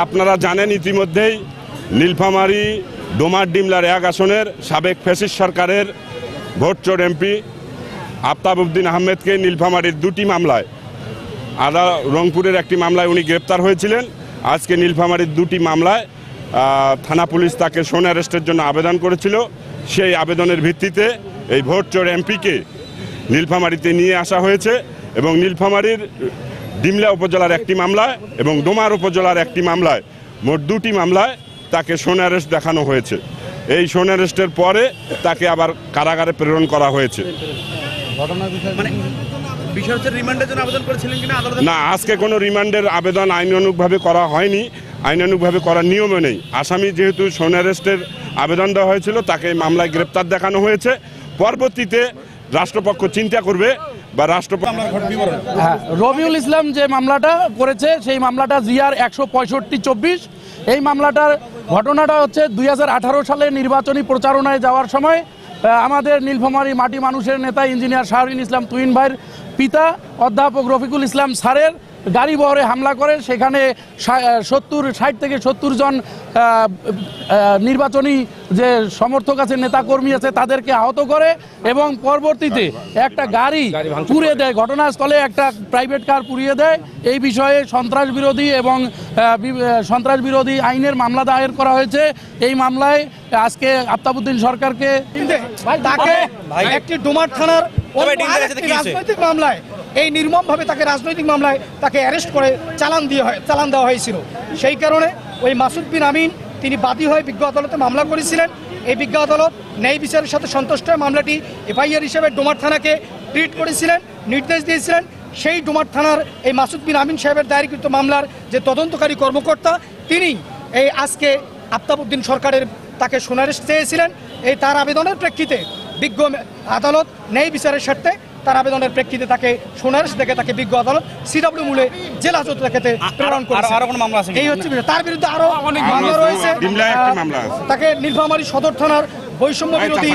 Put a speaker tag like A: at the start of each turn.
A: আপনারা জানেন ইতিমধ্যেই নীলফামারী ডোমারডিমলার ১ আসনের সাবেক ফ্যাসিস্ট সরকারের ভোটচোর এমপি আফতাব উদ্দিন আহমেদকে নীলফামারীর ২টি মামলায় রংপুরের একটি মামলায় উনি গ্রেপ্তার হয়েছিলেন। আজকে নীলফামারীর ২টি মামলায় থানা পুলিশ তাকে সোন অ্যারেস্টের জন্য আবেদন করেছিল। সেই আবেদনের ভিত্তিতে এই ভোটচোর এমপিকে নীলফামারীতে নিয়ে আসা হয়েছে এবং নীলফামারীর ডিমলা উপজেলার একটি মামলায় এবং ডোমার উপজেলার একটি মামলায় মোট ২টি মামলায় তাকে সোন অ্যারেস্ট দেখানো হয়েছে। এই সোন অ্যারেস্টের পরে তাকে আবার কারাগারে প্রেরণ করা হয়েছে। না, আজকে কোনো রিমান্ডের আবেদন আইনানুগভাবে করা হয়নি, আইনানুগভাবে করার নিয়মও নেই। আসামি যেহেতু সোন অ্যারেস্টের আবেদন দেওয়া হয়েছিল তাকে মামলায় গ্রেপ্তার দেখানো হয়েছে। পরবর্তীতে রাষ্ট্রপক্ষ চিন্তা করবে বা
B: রবিউল ইসলাম যে মামলাটা করেছে সেই মামলাটা জিআর ১৬৫/২৪। এই মামলাটার ঘটনাটা হচ্ছে ২০১৮ সালে নির্বাচনী প্রচারণায় যাওয়ার সময় আমাদের নীলফামারী মাটি মানুষের নেতা ইঞ্জিনিয়ার শাহরিন ইসলাম তুহিন ভাইয়ের পিতা অধ্যাপক রফিকুল ইসলাম স্যারের গাড়ি বহরে হামলা করে সেখানে ৬০ থেকে ৭০ জন নির্বাচনী যে সমর্থক আছে নেতাকর্মী আছে তাদেরকে আহত করে এবং পরবর্তীতে একটা গাড়ি পুড়িয়ে দেয়, ঘটনাস্থলে একটা প্রাইভেট কার পুড়িয়ে দেয়। এই বিষয়ে সন্ত্রাস বিরোধী এবং সন্ত্রাস বিরোধী আইনের মামলা দায়ের করা হয়েছে। এই মামলায় আজকে আফতাব উদ্দিন সরকারকে
C: তাকে একটি ডোমার থানার রাজনৈতিক মামলায় এই নির্মমভাবে তাকে রাজনৈতিক মামলায় তাকে অ্যারেস্ট করে চালান দেওয়া হয়েছিল। সেই কারণে ওই মাসুদ বিন আমিন তিনি বাদী হয়ে বিজ্ঞ আদালতে মামলা করেছিলেন। এই বিজ্ঞ আদালত ন্যায় বিচারের সাথে সন্তুষ্ট হয়ে মামলাটি এফআইআর হিসেবে ডোমার থানাকে ট্রিট করেছিলেন, নির্দেশ দিয়েছিলেন। সেই ডোমার থানার এই মাসুদ বিন আমিন সাহেবের দায়েরকৃত মামলার যে তদন্তকারী কর্মকর্তা তিনি এই আজকে আফতাব উদ্দিন সরকারের তাকে সোন অ্যারেস্ট চেয়েছিলেন। এই তার আবেদনের প্রেক্ষিতে বিজ্ঞ আদালত ন্যায় বিচারের স্বার্থে তার আবেদনের প্রেক্ষিতে তাকে সোন অ্যারেস্ট দেখে তাকে বিজ্ঞ আদালত সিডব্লিউ মূলে জেলা হাজতে দেখতে প্রেরণ করেছে। এই হচ্ছে তার বিরুদ্ধে আরো অনেক মামলা রয়েছে। তাকে নীলফামারী সদর থানার বৈষম্য বিরোধী